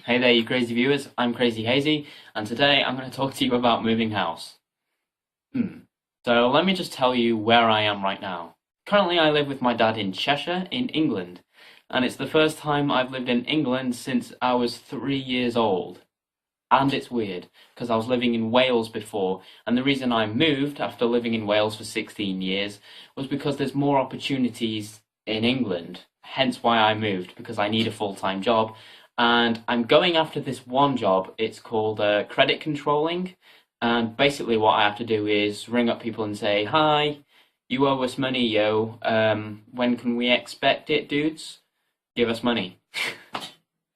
Hey there, you crazy viewers. I'm CrazeyHayzey, and today I'm going to talk to you about moving house. So let me just tell you where I am right now. Currently, I live with my dad in Cheshire, in England, and it's the first time I've lived in England since I was 3 years old. And it's weird, because I was living in Wales before, and the reason I moved after living in Wales for 16 years was because there's more opportunities in England. Hence why I moved, because I need a full-time job. And I'm going after this one job. It's called credit controlling, and basically what I have to do is ring up people and say, "Hi, you owe us money, yo. When can we expect it, dudes? Give us money."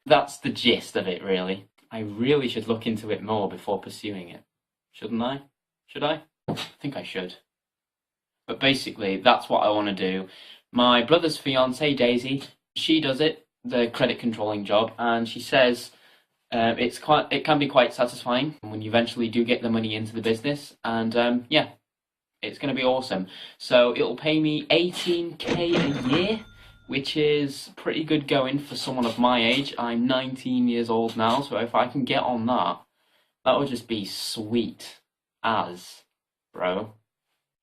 That's the gist of it, really. I really should look into it more before pursuing it. Shouldn't I? Should I? I think I should. But basically, that's what I want to do. My brother's fiancée, Daisy, she does it, the credit controlling job, and she says it can be quite satisfying when you eventually do get the money into the business, and yeah, it's going to be awesome. So it'll pay me 18k a year, which is pretty good going for someone of my age. I'm 19 years old now, so if I can get on that, that would just be sweet as, bro.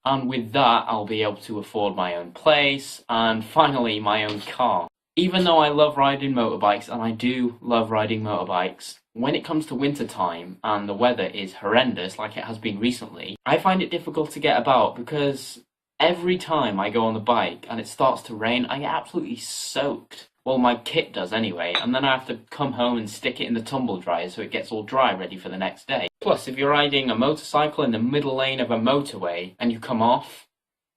And with that, I'll be able to afford my own place, and finally, my own car. Even though I love riding motorbikes, and I do love riding motorbikes, when it comes to winter time and the weather is horrendous, like it has been recently, I find it difficult to get about because every time I go on the bike and it starts to rain, I get absolutely soaked. Well, my kit does anyway, and then I have to come home and stick it in the tumble dryer so it gets all dry ready for the next day. Plus, if you're riding a motorcycle in the middle lane of a motorway and you come off,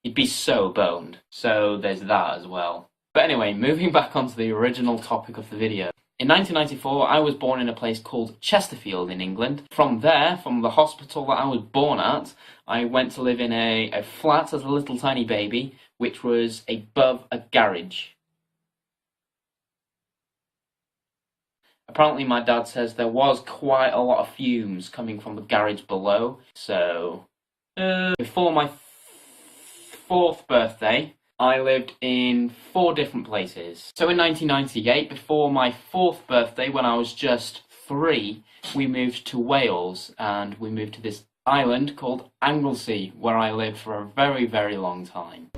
you'd be so boned. So there's that as well. But anyway, moving back onto the original topic of the video. In 1994, I was born in a place called Chesterfield in England. From there, from the hospital that I was born at, I went to live in a flat as a little tiny baby, which was above a garage. Apparently my dad says there was quite a lot of fumes coming from the garage below. So, before my 4th birthday, I lived in 4 different places. So in 1998, before my 4th birthday, when I was just 3, we moved to Wales, and we moved to this island called Anglesey, where I lived for a very, very long time.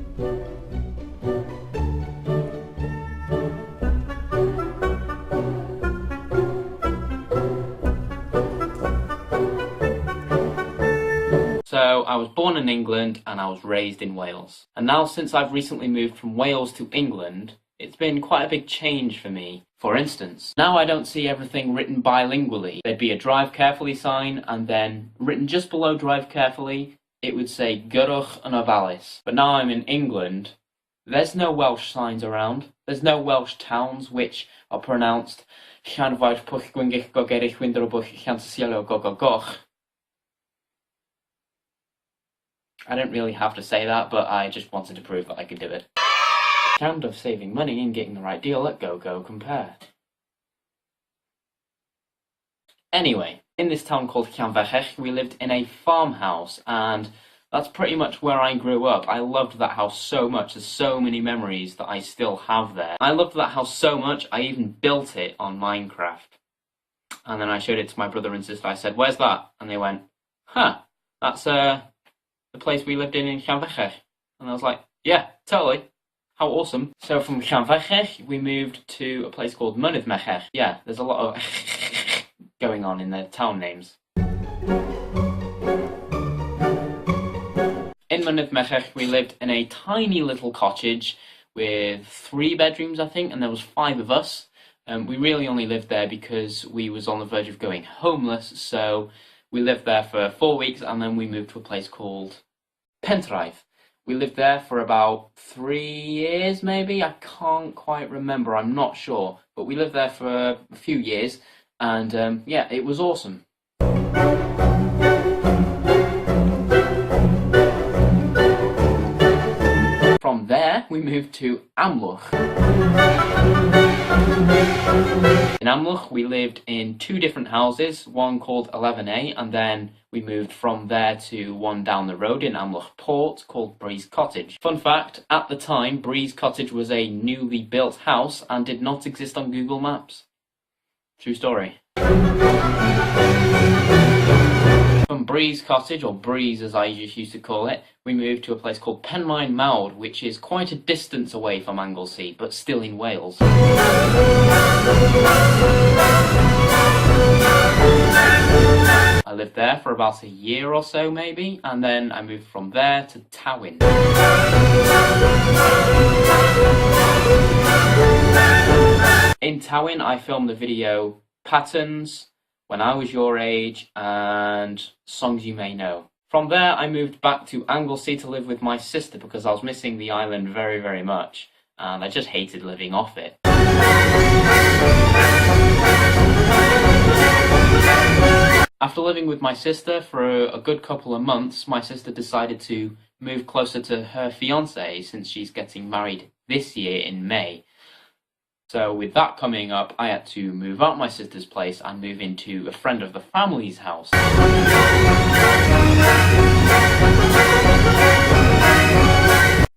So I was born in England and I was raised in Wales. And now since I've recently moved from Wales to England, it's been quite a big change for me. For instance, now I don't see everything written bilingually. There'd be a drive carefully sign, and then written just below drive carefully, it would say Gyrwch yn ofalus. But now I'm in England, there's no Welsh signs around. There's no Welsh towns which are pronounced Llanfair Pwll Gwyngyll Gogerich Wyndro Bwll Llantysilio Gogogoch. I didn't really have to say that, but I just wanted to prove that I could do it. Sound of saving money and getting the right deal at Go Compare. Anyway, in this town called Llanfair, we lived in a farmhouse, and that's pretty much where I grew up. I loved that house so much. There's so many memories that I still have there. I loved that house so much, I even built it on Minecraft. And then I showed it to my brother and sister. I said, "Where's that?" And they went, "Huh, that's the place we lived in Llanfair." And I was like, "Yeah, totally. How awesome." So from Llanfair, we moved to a place called Mynydd Mercher. Yeah, there's a lot of going on in the town names. In Mynydd Mercher, we lived in a tiny little cottage with 3 bedrooms, I think, and there was 5 of us. We really only lived there because we was on the verge of going homeless, so we lived there for 4 weeks, and then we moved to a place called Pentraeth. We lived there for about 3 years, maybe? I can't quite remember, I'm not sure. But we lived there for a few years, and yeah, it was awesome. From there, we moved to Amlwch. In Amlwch, we lived in 2 different houses, one called 11A, and then we moved from there to one down the road in Amlwch Port called Breeze Cottage. Fun fact, at the time, Breeze Cottage was a newly built house and did not exist on Google Maps. True story. From Breeze Cottage, or Breeze as I just used to call it, we moved to a place called Penmaen Mawr, which is quite a distance away from Anglesey, but still in Wales. I lived there for about a year or so maybe, and then I moved from there to Tywyn. In Tywyn I filmed the video Patterns, When I Was Your Age, and Songs You May Know. From there I moved back to Anglesey to live with my sister because I was missing the island very, very much, and I just hated living off it. After living with my sister for a good couple of months, my sister decided to move closer to her fiancé since she's getting married this year in May. So with that coming up, I had to move out my sister's place and move into a friend of the family's house.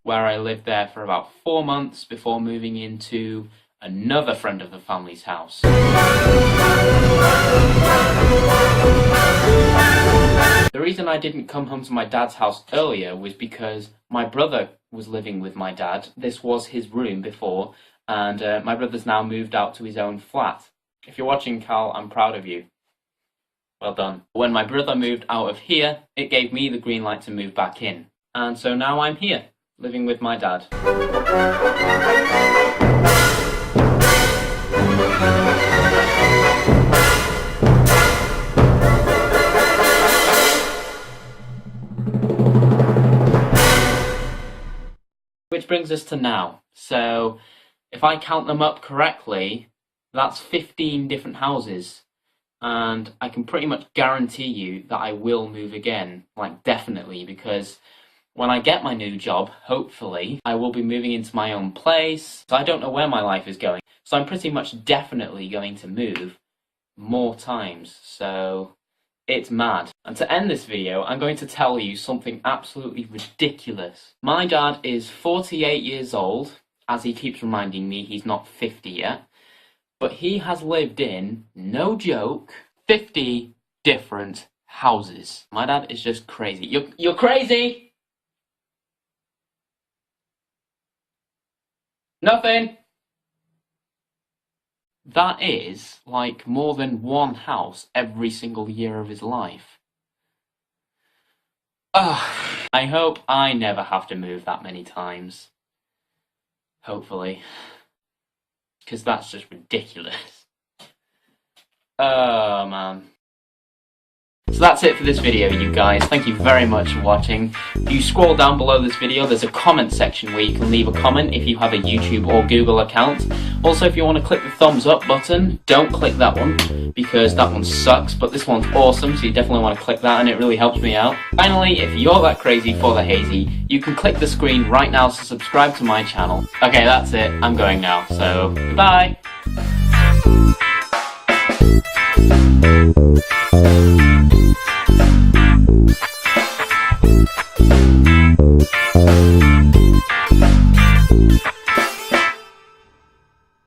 Where I lived there for about 4 months before moving into another friend of the family's house. The reason I didn't come home to my dad's house earlier was because my brother was living with my dad. This was his room before, and my brother's now moved out to his own flat. If you're watching, Cal, I'm proud of you. Well done. When my brother moved out of here, it gave me the green light to move back in. And so now I'm here, living with my dad. Which brings us to now. So, if I count them up correctly, that's 15 different houses. And I can pretty much guarantee you that I will move again, like definitely, because when I get my new job, hopefully, I will be moving into my own place. So I don't know where my life is going. So I'm pretty much definitely going to move more times. So it's mad. And to end this video, I'm going to tell you something absolutely ridiculous. My dad is 48 years old. As he keeps reminding me, he's not 50 yet. But he has lived in, no joke, 50 different houses. My dad is just crazy. You're crazy! Nothing! That is like more than one house every single year of his life. Ugh. I hope I never have to move that many times. Hopefully. Because that's just ridiculous. Oh man. So that's it for this video, you guys. Thank you very much for watching. If you scroll down below this video, there's a comment section where you can leave a comment if you have a YouTube or Google account. Also, if you want to click the thumbs up button, don't click that one, because that one sucks, but this one's awesome, so you definitely want to click that, and it really helps me out. Finally, if you're that crazy for the hazy, you can click the screen right now to subscribe to my channel. Okay, that's it. I'm going now, so goodbye!